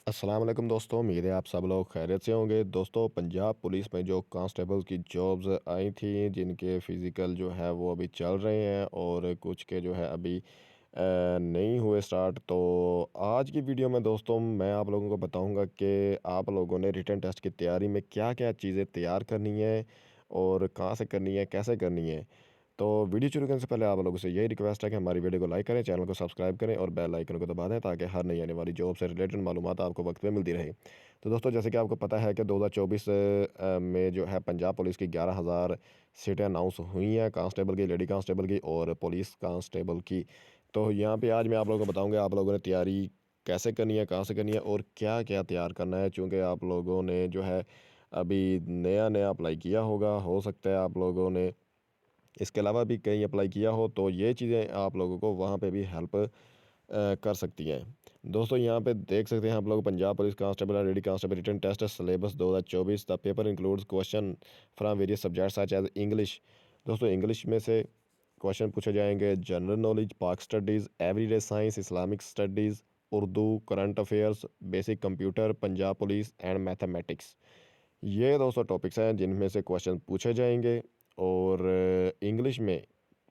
अस्सलाम वालेकुम दोस्तों, उम्मीद है आप सब लोग खैरियत से होंगे। दोस्तों, पंजाब पुलिस में जो कांस्टेबल की जॉब्स आई थी, जिनके फ़िज़िकल जो है वो अभी चल रहे हैं और कुछ के जो है अभी नहीं हुए स्टार्ट। तो आज की वीडियो में दोस्तों मैं आप लोगों को बताऊंगा कि आप लोगों ने रिटन टेस्ट की तैयारी में क्या-क्या चीज़ें तैयार करनी है और कहाँ से करनी है, कैसे करनी है। तो वीडियो शुरू करने से पहले आप लोगों से यही रिक्वेस्ट है कि हमारी वीडियो को लाइक करें, चैनल को सब्सक्राइब करें और बेल आइकन को दबा दें ताकि हर नई आने वाली जॉब से रिलेटेड मालूमात आपको वक्त पे मिलती रहे। तो दोस्तों, जैसे कि आपको पता है कि 2024 में जो है पंजाब पुलिस की 11,000 सीटें अनाउंस हुई हैं, कांस्टेबल की, लेडी कांस्टेबल की और पुलिस कांस्टेबल की। तो यहाँ पे आज मैं आप लोगों को बताऊँगा आप लोगों ने तैयारी कैसे करनी है, कहाँ से करनी है और क्या-क्या तैयार करना है। चूँकि आप लोगों ने जो है अभी नया-नया अप्लाई किया होगा, हो सकता है आप लोगों ने इसके अलावा भी कहीं अप्लाई किया हो, तो ये चीज़ें आप लोगों को वहाँ पे भी हेल्प कर सकती हैं। दोस्तों, यहाँ पे देख सकते हैं आप लोग, Punjab police constable and lady constable written test syllabus 2024। The paper includes question from various subjects such as English. दोस्तों, इंग्लिश में से क्वेश्चन पूछे जाएंगे, general knowledge, Pak studies, everyday science, Islamic studies, Urdu, current affairs, basic computer, Punjab police and mathematics. ये दोस्तों topics हैं जिनमें से क्वेश्चन पूछे जाएंगे। और इंग्लिश में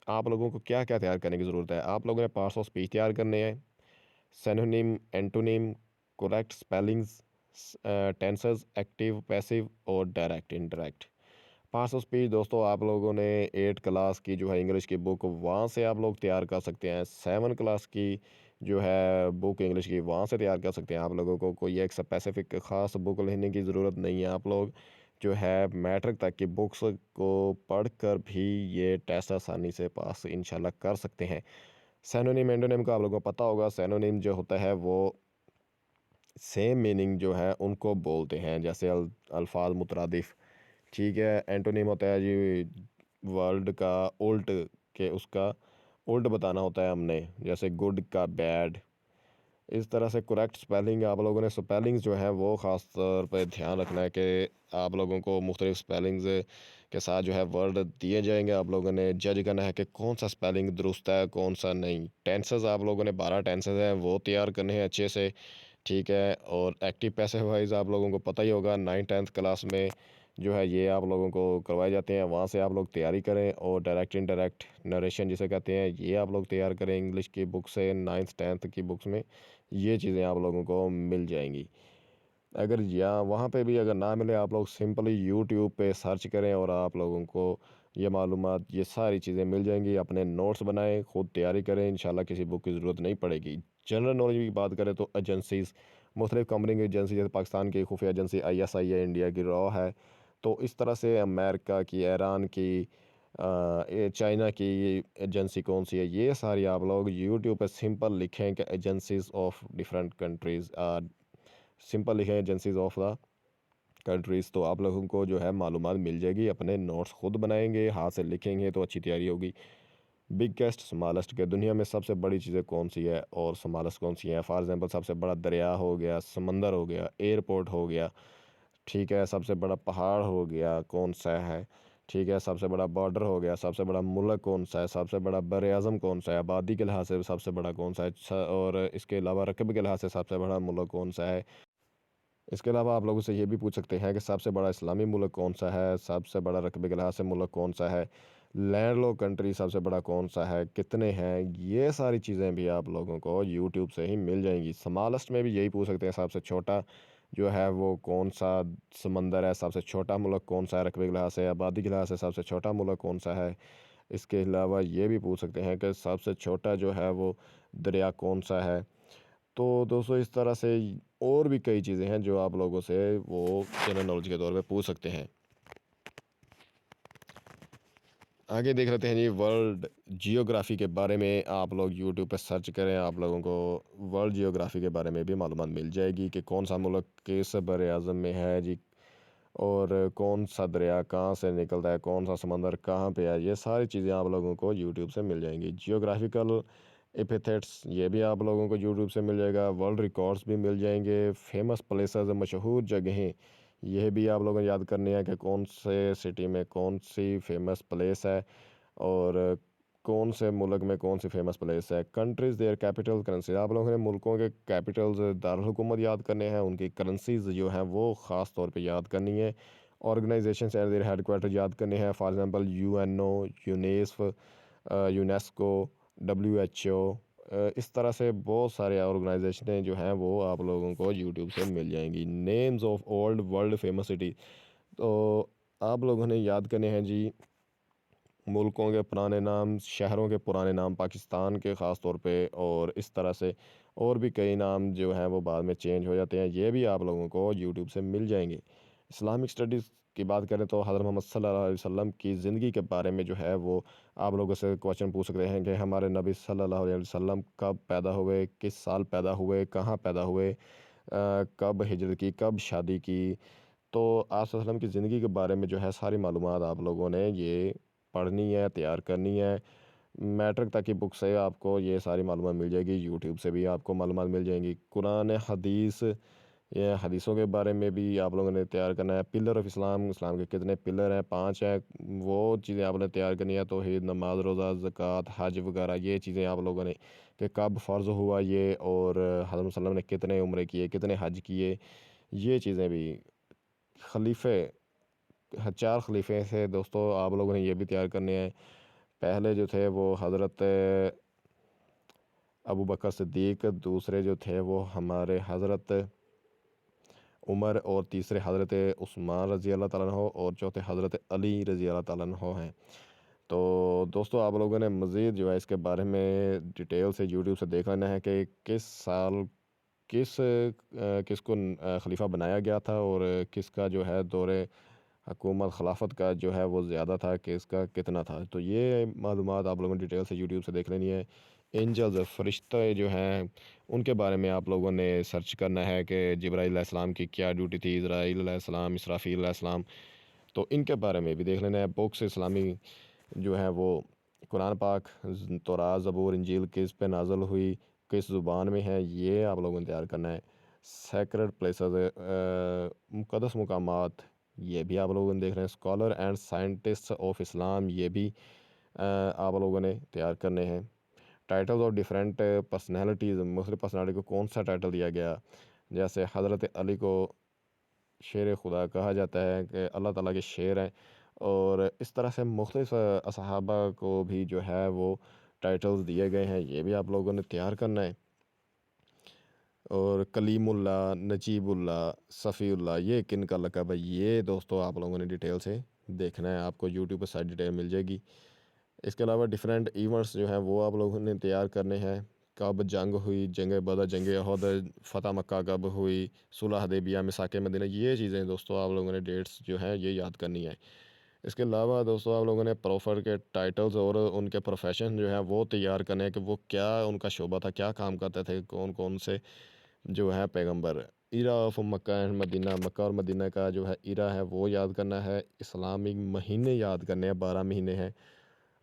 आप लोगों को क्या क्या तैयार करने की ज़रूरत है। आप लोगों ने पार्ट्स ऑफ स्पीच तैयार करने हैं, synonym, antonym, correct spellings, tenses, active, passive और direct indirect. Parts of speech दोस्तों, आप लोगों ने 8 क्लास की जो है इंग्लिश की बुक वहाँ से आप लोग तैयार कर सकते हैं। 7 क्लास की जो है बुक इंग्लिश की वहाँ से तैयार कर सकते हैं। आप लोगों को कोई एक स्पेसिफिक ख़ास बुक लेने की ज़रूरत नहीं है। आप लोग जो है मैट्रिक तक की बुक्स को पढ़कर भी ये टेस्ट आसानी से पास इंशाल्लाह कर सकते हैं। सिनोनिम एंटोनिम का आप लोगों को पता होगा। सिनोनिम जो होता है वो सेम मीनिंग जो है उनको बोलते हैं, जैसे अल्फाज मुतरादिफ। ठीक है। एंटोनिम होता है जी वर्ल्ड का उल्ट, के उसका उल्ट बताना होता है हमने, जैसे गुड का बैड। इस तरह से करेक्ट स्पेलिंग, आप लोगों ने स्पेलिंग्स जो है वो ख़ास तौर पे ध्यान रखना है कि आप लोगों को मुख्तलिफ स्पेलिंग्स के साथ जो है वर्ड दिए जाएंगे। आप लोगों ने जज करना है कि कौन सा स्पेलिंग दुरुस्त है, कौन सा नहीं। टेंसेस आप लोगों ने 12 टेंसेस हैं वो तैयार करने हैं अच्छे से। ठीक है। और एक्टिव पैसिव वाइज आप लोगों को पता ही होगा, 9th 10th क्लास में जो है ये आप लोगों को करवाए जाते हैं, वहाँ से आप लोग तैयारी करें। और डायरेक्ट इनडायरेक्ट नरेशन जिसे कहते हैं, ये आप लोग तैयार करें इंग्लिश की बुक से। 9th 10th की बुक्स में ये चीज़ें आप लोगों को मिल जाएंगी। अगर या वहाँ पे भी अगर ना मिले, आप लोग सिंपली यूट्यूब पे सर्च करें और आप लोगों को ये मालूमात, ये सारी चीज़ें मिल जाएंगी। अपने नोट्स बनाएं, खुद तैयारी करें, इंशाल्लाह किसी बुक की ज़रूरत नहीं पड़ेगी। जनरल नॉलेज की बात करें तो एजेंसीज़, मुख्तलिफ कंपनी की एजेंसी, जैसे पाकिस्तान की खुफिया एजेंसी ISI है, इंडिया की रॉ है। तो इस तरह से अमेरिका की, ईरान की, चाइना की एजेंसी कौन सी है, ये सारी आप लोग यूट्यूब पे सिंपल लिखें कि agencies of different countries, simple लिखें एजेंसीज ऑफ द कंट्रीज़, तो आप लोगों को जो है मालूमात मिल जाएगी। अपने नोट्स खुद बनाएंगे, हाथ से लिखेंगे तो अच्छी तैयारी होगी। बिगेस्ट स्मॉलेस्ट के दुनिया में सबसे बड़ी चीज़ें कौन सी है और स्मॉलेस्ट कौन सी है। फॉर एग्जांपल, सबसे बड़ा दरिया हो गया, समंदर हो गया, एयरपोर्ट हो गया। ठीक है। सबसे बड़ा पहाड़ हो गया, कौन सा है। ठीक है। सबसे बड़ा बॉर्डर हो गया, सबसे बड़ा मुल्क कौन सा है, सबसे बड़ा बर अज़म कौन सा है, आबादी के लिहाज से सबसे बड़ा कौन सा है, और इसके अलावा रकबे के लिहाज से सबसे बड़ा मुल्क कौन सा है। इसके अलावा आप लोगों से ये भी पूछ सकते हैं कि सबसे बड़ा इस्लामी मुल्क कौन सा है, सबसे बड़ा रकबे के लिहाज से मुल्क कौन सा है, लैंडलॉक कंट्री सबसे बड़ा कौन सा है, कितने हैं। ये सारी चीज़ें भी आप लोगों को यूट्यूब से ही मिल जाएंगी। स्मॉलेस्ट में भी यही पूछ सकते हैं, सबसे छोटा जो है वो कौन सा समंदर है, सबसे छोटा मुल्क कौन सा है रकबे के लिहाज से, आबादी के लिहाज से सबसे छोटा मुल्क कौन सा है। इसके अलावा ये भी पूछ सकते हैं कि सबसे छोटा जो है वो दरिया कौन सा है। तो दोस्तों, इस तरह से और भी कई चीज़ें हैं जो आप लोगों से वो जनरल नॉलेज के तौर पे पूछ सकते हैं। आगे देख लेते हैं जी, वर्ल्ड जियोग्राफी के बारे में आप लोग यूट्यूब पे सर्च करें, आप लोगों को वर्ल्ड जियोग्राफी के बारे में भी मालूमात मिल जाएगी कि कौन सा मुल्क किस बर आज़म में है जी, और कौन सा दरिया कहाँ से निकलता है, कौन सा समंदर कहाँ पे है। ये सारी चीज़ें आप लोगों को यूट्यूब से मिल जाएंगी। जियोग्राफिकल एपिथेट्स, ये भी आप लोगों को यूट्यूब से मिल जाएगा। वर्ल्ड रिकॉर्ड्स भी मिल जाएंगे। फेमस प्लेसेस, मशहूर जगहें, यह भी आप लोगों को याद करनी है कि कौन से सिटी में कौन सी फेमस प्लेस है। और कौन से मुल्क में कौन सी फेमस प्लेस है। कंट्रीज़ देयर कैपिटल करेंसी, आप लोगों ने मुल्कों के कैपिटल्स दारुल हुकूमत याद करने हैं, उनकी करेंसीज जो हैं वो ख़ास तौर पे याद करनी है। ऑर्गेनाइजेशंस एंड देयर हेडक्वार्टर याद करने हैं, फॉर एग्जांपल यूएनओ, यूनेस्फ, यूनेस्को, डब्ल्यूएचओ। इस तरह से बहुत सारे ऑर्गेनाइजेशनें जो हैं वो आप लोगों को यूट्यूब से मिल जाएंगी। Names of old world famous city, तो आप लोगों ने याद करने हैं जी मुल्कों के पुराने नाम, शहरों के पुराने नाम, पाकिस्तान के ख़ास तौर पे, और इस तरह से और भी कई नाम जो हैं वो बाद में चेंज हो जाते हैं, ये भी आप लोगों को यूट्यूब से मिल जाएंगे। इस्लामिक स्टडीज़ की बात करें तो हज़रत मोहम्मद सल्लल्लाहु अलैहि वसल्लम की ज़िंदगी के बारे में जो है वो आप लोगों से क्वेश्चन पूछ सकते हैं कि हमारे नबी सल्लल्लाहु अलैहि वसल्लम कब पैदा हुए, किस साल पैदा हुए, कहाँ पैदा हुए, कब हिजरत की, कब शादी की। तो आप वसल्लम की ज़िंदगी के बारे में जो है सारी मालूमात आप लोगों ने ये पढ़नी है, तैयार करनी है। मैट्रिक तक की बुक से आपको ये सारी मालूमात मिल जाएगी, यूट्यूब से भी आपको मालूमात मिल जाएंगी। कुरान हदीस, ये हदीसों के बारे में भी आप लोगों ने तैयार करना है। पिलर ऑफ इस्लाम, इस्लाम के कितने पिलर हैं, 5 हैं, वो चीज़ें आपने तैयार करनी है। तौहीद, नमाज, रोज़ा, ज़कात, हज वगैरह ये चीज़ें आप लोगों ने कि कब फ़र्ज़ हुआ ये, और हज़रत सल्लल्लाहु अलैहि वसल्लम ने कितने उम्रे किए, कितने हज किए, ये चीज़ें भी। खलीफे, 4 खलीफे थे दोस्तों, आप लोगों ने ये भी तैयार करने हैं। पहले जो थे वो हज़रत अबू बकर सिद्दीक, दूसरे जो थे वो हमारे हज़रत उमर, और तीसरे हज़रत उस्मान रज़ी अल्लाह ताला अन्हो, और चौथे हज़रत अली रज़ी अल्लाह ताला अन्हो हैं। तो दोस्तों आप लोगों ने मज़ीद जो है इसके बारे में डिटेल से यूट्यूब से देख लेना है कि किस साल किसको खलीफा बनाया गया था, और किसका जो है दौरे हुकूमत खिलाफत का जो है वो ज़्यादा था, किसका कितना था। तो ये मालूमात आप लोगों ने डिटेल से यूट्यूब से देख लेनी है। एंजल्स, फ़रिश्ते जो हैं उनके बारे में आप लोगों ने सर्च करना है कि जिब्राईल अलैहिस्सलाम की क्या ड्यूटी थी, इज़राईल अलैहिस्सलाम, इसराफ़ील अलैहिस्सलाम, तो इनके बारे में भी देख लेना है। बुक्स इस्लामी जो है वो कुरान पाक, तौरात, ज़बूर, इंजील किस पे नाज़िल हुई, किस ज़ुबान में है, ये आप लोगों ने तैयार करना है। सैक्रेड प्लेसेस, मुक़द्दस मुकामात, ये भी आप लोगों ने देखना है। Scholar and scientist of Islam, ये भी आप लोगों ने तैयार करने हैं। टाइटल्स ऑफ डिफरेंट पर्सनैलिटीज़, मुख्तलिफ़ पर्सनैलिटी को कौन सा टाइटल दिया गया, जैसे हज़रत अली को शेर खुदा कहा जाता है कि अल्लाह ताला के शेर हैं, और इस तरह से मुख्तलिफ़ असहाबा को भी जो है वो टाइटल्स दिए गए हैं, ये भी आप लोगों ने तैयार करना है। और कलीमुल्लाह, नजीबुल्लाह, सफ़ीउल्लाह, ये किन का लक़ब है, ये दोस्तों आप लोगों ने डिटेल से देखना है, आपको यूट्यूब पर सारी डिटेल मिल जाएगी। इसके अलावा डिफरेंट इवेंट्स जो हैं वो आप लोगों ने तैयार करने हैं। कब जंग हुई, जंग बदर, जंग अहद, फ़तह मक्का कब हुई, सुलह हदैबिया, मिसाक मदीना, ये चीज़ें दोस्तों आप लोगों ने डेट्स जो हैं ये याद करनी है। इसके अलावा दोस्तों आप लोगों ने प्रोफर के टाइटल्स और उनके प्रोफेशन जो है वो तैयार करने हैं कि वो क्या उनका शोबा था, क्या काम करते थे, कौन कौन से जो है पैगंबर। Era of Mecca and Medina, Mecca और मदीना का जो है इरा है वो याद करना है। इस्लामिक महीने याद करने हैं, 12 महीने हैं।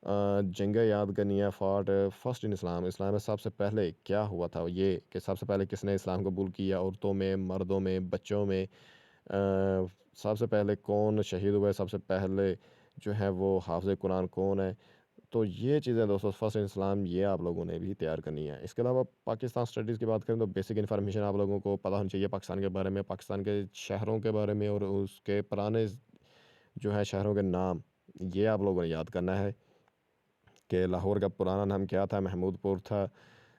जंगें याद करनी है। फॉट फर्स्ट इन इस्लाम, इस्लाम में सबसे पहले क्या हुआ था, ये कि सबसे पहले किसने इस्लाम कबूल किया, औरतों में, मर्दों में, बच्चों में। सबसे पहले कौन शहीद हुए, सबसे पहले जो है वो हाफ़िज़ कुरान कौन है। तो ये चीज़ें दोस्तों फर्स्ट इन इस्लाम ये आप लोगों ने भी तैयार करनी है। इसके अलावा पाकिस्तान स्टडीज़ की बात करें तो बेसिक इन्फॉर्मेशन आप लोगों को पता होनी चाहिए पाकिस्तान के बारे में, पाकिस्तान के शहरों के बारे में, और उसके पुराने जो है शहरों के नाम, ये आप लोगों ने याद करना है कि लाहौर का पुराना नाम क्या था, महमूदपुर था।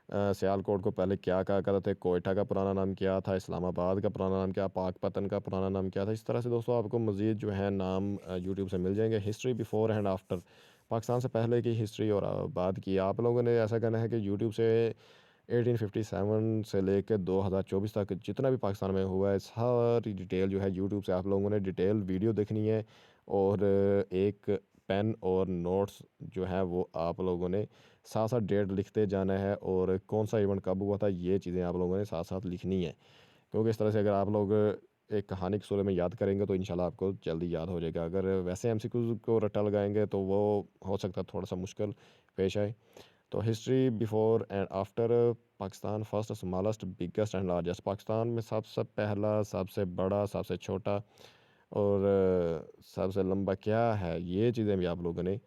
सियालकोट को पहले क्या कहा करते थे, कोयटा का पुराना नाम क्या था, इस्लामाबाद का पुराना नाम क्या, पाकपतन का पुराना नाम क्या था। इस तरह से दोस्तों आपको मज़ीद जो है नाम यूट्यूब से मिल जाएंगे। History before and after, Pakistan से पहले की हिस्ट्री और बाद की, आप लोगों ने ऐसा करना है कि यूट्यूब से 1857 से लेकर 2024 तक जितना भी पाकिस्तान में हुआ है सारी डिटेल जो है यूट्यूब से आप लोगों ने डिटेल वीडियो देखनी है। और एक पेन और नोट्स जो है वो आप लोगों ने साथ साथ डेट लिखते जाना है, और कौन सा इवेंट कब हुआ था, ये चीज़ें आप लोगों ने साथ साथ लिखनी है। क्योंकि इस तरह से अगर आप लोग एक कहानी के सूरत में याद करेंगे तो इंशाल्लाह आपको जल्दी याद हो जाएगा। अगर वैसे एमसीक्यूज़ को रट्टा लगाएंगे तो वो हो सकता है थोड़ा सा मुश्किल पेश आए। तो history before and after, Pakistan first, smallest, biggest and largest, Pakistan में सबसे पहला, सबसे बड़ा, सबसे छोटा, और सबसे लंबा क्या है, ये चीज़ें भी आप लोगों ने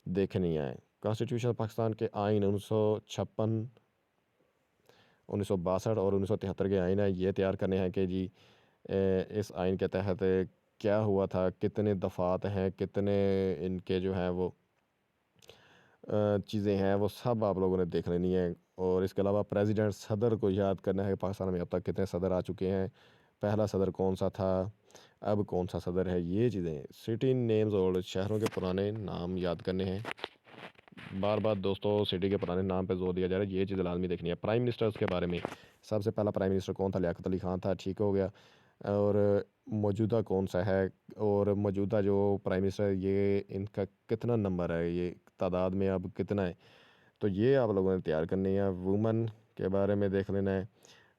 देखनी है। कॉन्स्टिट्यूशन पाकिस्तान के आइन 1956, 1962 और 1973 के आइन है, ये तैयार करने हैं कि जी इस आइन के तहत क्या हुआ था, कितने दफ़ात हैं, कितने इनके जो हैं वो चीज़ें हैं, वो सब आप लोगों ने देख लेनी है। और इसके अलावा प्रेसिडेंट सदर को याद करना है, पाकिस्तान में अब तक कितने सदर आ चुके हैं, पहला सदर कौन सा था, अब कौन सा सदर है, ये चीज़ें, सिटी नेम्स और शहरों के पुराने नाम याद करने हैं। बार बार दोस्तों सिटी के पुराने नाम पे जोर दिया जा रहा है, ये चीज़ लाजमी देखनी है। प्राइम मिनिस्टर्स के बारे में, सबसे पहला प्राइम मिनिस्टर कौन था, लियाकत अली खान था, ठीक हो गया। और मौजूदा कौन सा है, और मौजूदा जो प्राइम मिनिस्टर है, ये इनका कितना नंबर है, ये तादाद में अब कितना है, तो ये आप लोगों ने तैयार करनी है। वुमन के बारे में देख लेना है,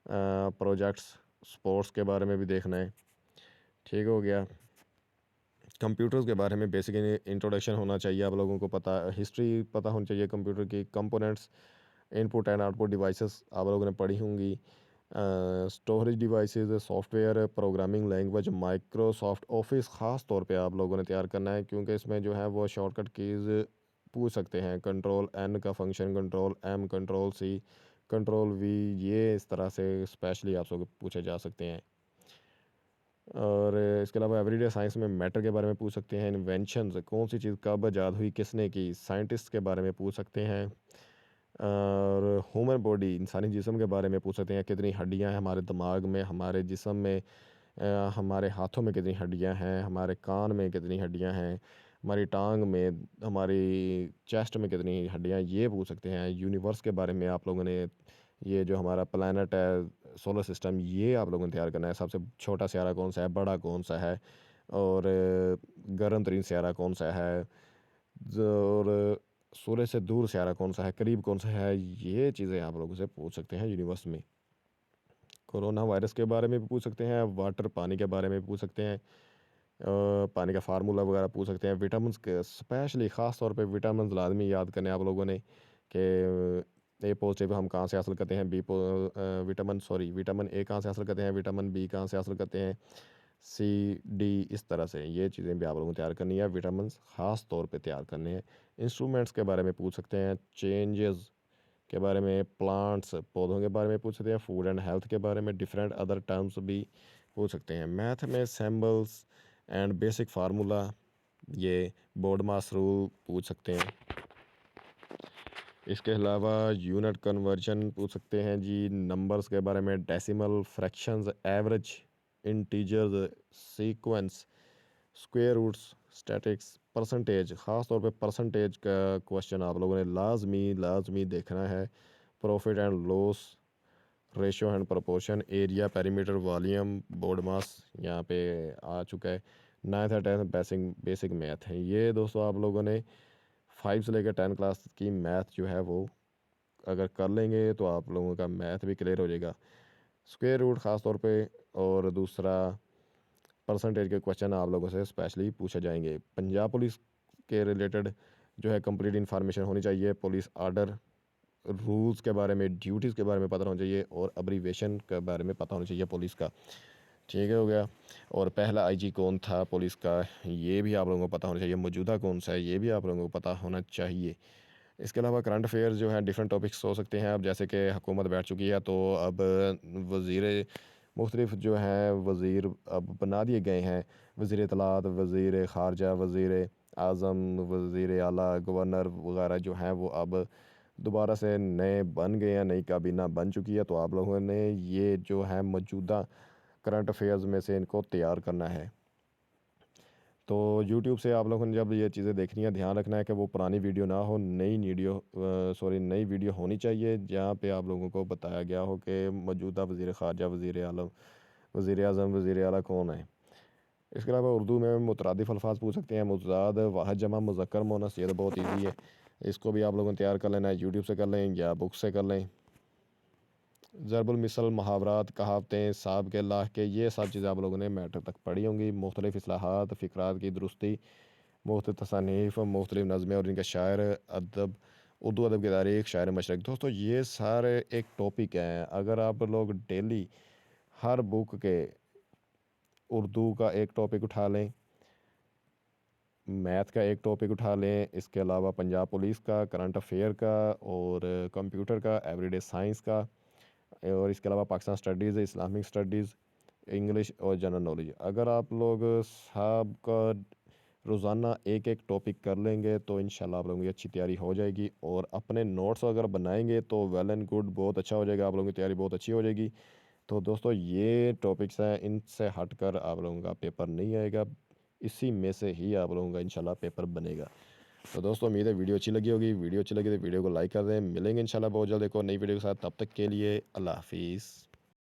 प्रोजेक्ट्स स्पोर्ट्स के बारे में भी देखना है, ठीक हो गया। कंप्यूटर्स के बारे में बेसिक इंट्रोडक्शन होना चाहिए, आप लोगों को पता, हिस्ट्री पता होनी चाहिए कंप्यूटर की, components, input and output devices आप लोगों ने पढ़ी होंगी, storage devices, software, programming language, Microsoft office ख़ास तौर पे आप लोगों ने तैयार करना है, क्योंकि इसमें जो है वो शॉर्टकट कीज़ पूछ सकते हैं, कंट्रोल एन का function, control M, control C, control V, ये इस तरह से स्पेशली आप सबको पूछे जा सकते हैं। और इसके अलावा एवरीडे साइंस में मैटर के बारे में पूछ सकते हैं, इन्वेंशंस, कौन सी चीज़ कब ईजाद हुई, किसने की, साइंटिस्ट के बारे में पूछ सकते हैं। और ह्यूमन बॉडी, इंसानी जिस्म के बारे में पूछ सकते हैं, कितनी हड्डियां हैं हमारे दिमाग में, हमारे जिस्म में, हमारे हाथों में कितनी हड्डियां हैं, हमारे कान में कितनी हड्डियां हैं, हमारी टांग में, हमारी चेस्ट में कितनी हड्डियां हैं, ये पूछ सकते हैं। यूनिवर्स के बारे में आप लोगों ने, ये जो हमारा प्लानट है, सोलर सिस्टम, ये आप लोगों ने तैयार करना है, सबसे छोटा सियारा कौन सा है, बड़ा कौन सा है, और गर्म तरीन सियारा कौन सा है, और सूरज से दूर सियारा कौन सा है, करीब कौन सा है, ये चीज़ें आप लोगों से पूछ सकते हैं यूनिवर्स में। कोरोना वायरस के बारे में भी पूछ सकते हैं, वाटर पानी के बारे में भी पूछ सकते हैं, पानी का फार्मूला वगैरह पूछ सकते हैं। विटामिन के स्पेशली ख़ास तौर पे विटामिन लाजमी याद करने आप लोगों ने, कि ए पॉजिटिव हम कहाँ से हासिल करते हैं, विटामिन, सॉरी, विटामिन ए कहाँ से हासिल करते हैं, विटामिन बी कहाँ से हासिल करते हैं, सी डी, इस तरह से ये चीज़ें भी आप लोगों को तैयार करनी है, विटामिन ख़ास तौर पे तैयार करने हैं। इंस्ट्रूमेंट्स के बारे में पूछ सकते हैं, चेंजेस के बारे में, प्लांट्स पौधों के बारे में पूछ सकते हैं, फूड एंड हेल्थ के बारे में, डिफरेंट अदर टर्म्स भी पूछ सकते हैं। मैथ में सिंबल्स एंड बेसिक फार्मूला, ये बोर्ड मास रूल पूछ सकते हैं। इसके अलावा यूनिट कन्वर्जन पूछ सकते हैं जी, नंबर्स के बारे में, decimal, fractions, average, integers, sequence, square roots, statics, percentage, ख़ास तौर पे परसेंटेज का क्वेश्चन आप लोगों ने लाजमी लाजमी देखना है। Profit and loss, ratio and proportion, area, perimeter, volume, बोर्ड मास यहाँ पे आ चुका है। 9th और 10th बेसिक बेसिक मैथ है ये दोस्तों, आप लोगों ने 5 से लेकर 10 क्लास की मैथ जो है वो अगर कर लेंगे तो आप लोगों का मैथ भी क्लियर हो जाएगा। स्क्वायर रूट ख़ास तौर पे, और दूसरा परसेंटेज के क्वेश्चन आप लोगों से स्पेशली पूछे जाएंगे। पंजाब पुलिस के रिलेटेड जो है कंप्लीट इन्फॉर्मेशन होनी चाहिए, पुलिस आर्डर, रूल्स के बारे में, ड्यूटीज़ के बारे में पता होना चाहिए, और अब्रीवेशन के बारे में पता होना चाहिए पुलिस का, ठीक है हो गया। और पहला आईजी कौन था पुलिस का, ये भी आप लोगों को पता होना चाहिए, मौजूदा कौन सा है, ये भी आप लोगों को पता होना चाहिए। इसके अलावा करंट अफेयर्स जो है डिफरेंट टॉपिक्स हो सकते हैं, अब जैसे कि हुकूमत बैठ चुकी है, तो अब वज़ीर मुख्तलिफ जो हैं वज़ीर अब बना दिए गए हैं, वज़ीर इत्तलात, वज़ीर ख़ारजा, वज़ीर आज़म, वज़ीर आला, गवर्नर वगैरह जो हैं वो अब दोबारा से नए बन गए हैं, नई काबीना बन चुकी है, तो आप लोगों ने ये जो है मौजूदा करंट अफेयर्स में से इनको तैयार करना है। तो यूट्यूब से आप लोगों ने जब ये चीज़ें देखनी है, ध्यान रखना है कि वो पुरानी वीडियो ना हो, नई वीडियो होनी चाहिए, जहाँ पे आप लोगों को बताया गया हो कि मौजूदा वज़ीर ख़ारजा, वज़ीर आलम, वज़ीर आज़म, वज़ीर आला कौन है। इसके अलावा उर्दू में मुतरादिफ़ अल्फ़ाज़ पूछ सकते हैं, मुज़ाद, वाहिद, जमा, मुज़क्कर, मुअन्नस, ये तो बहुत ईजी है, इसको भी आप लोगों ने तैयार कर लेना है, यूट्यूब से कर लें या बुक से कर लें। ज़रबुल मिसल, मुहावरात, कहावतें, साहब के, लाह के, ये सब चीज़ें आप लोगों ने मैट्रिक तक पढ़ी होंगी। मुख्तलिफ़ इस्लाहात, फ़िक़रात की दुरुस्ती, मुख्तलिफ़ तसानीफ़, मुख्तलिफ़ नज़में और इनके शायर, अदब, उर्दू अदब की तारीख़, शायर मशरक़, दोस्तों ये सारे एक टॉपिक हैं। अगर आप लोग डेली हर बुक के उर्दू का एक टॉपिक उठा लें, मैथ का एक टॉपिक उठा लें, इसके अलावा पंजाब पुलिस का, करंट अफेयर का और कंप्यूटर का, एवरीडे साइंस का और इसके अलावा Pakistan studies, Islamic studies, English और जनरल नॉलेज। अगर आप लोग सब का रोज़ाना एक-एक टॉपिक कर लेंगे तो इंशाल्लाह आप लोगों की अच्छी तैयारी हो जाएगी और अपने नोट्स अगर बनाएँगे तो वेल एंड गुड, बहुत अच्छा हो जाएगा, आप लोगों की तैयारी बहुत अच्छी हो जाएगी। तो दोस्तों ये टॉपिक्स हैं, इनसे हटकर आप लोगों का पेपर नहीं आएगा। इसी में से ही आप लोगों का इंशाल्लाह पेपर बनेगा। तो दोस्तों उम्मीद है वीडियो अच्छी लगी होगी। वीडियो अच्छी लगी तो वीडियो को लाइक कर दें। मिलेंगे इंशाल्लाह बहुत जल्द एक और नई वीडियो के साथ। तब तक के लिए अल्लाह हाफ़िज़।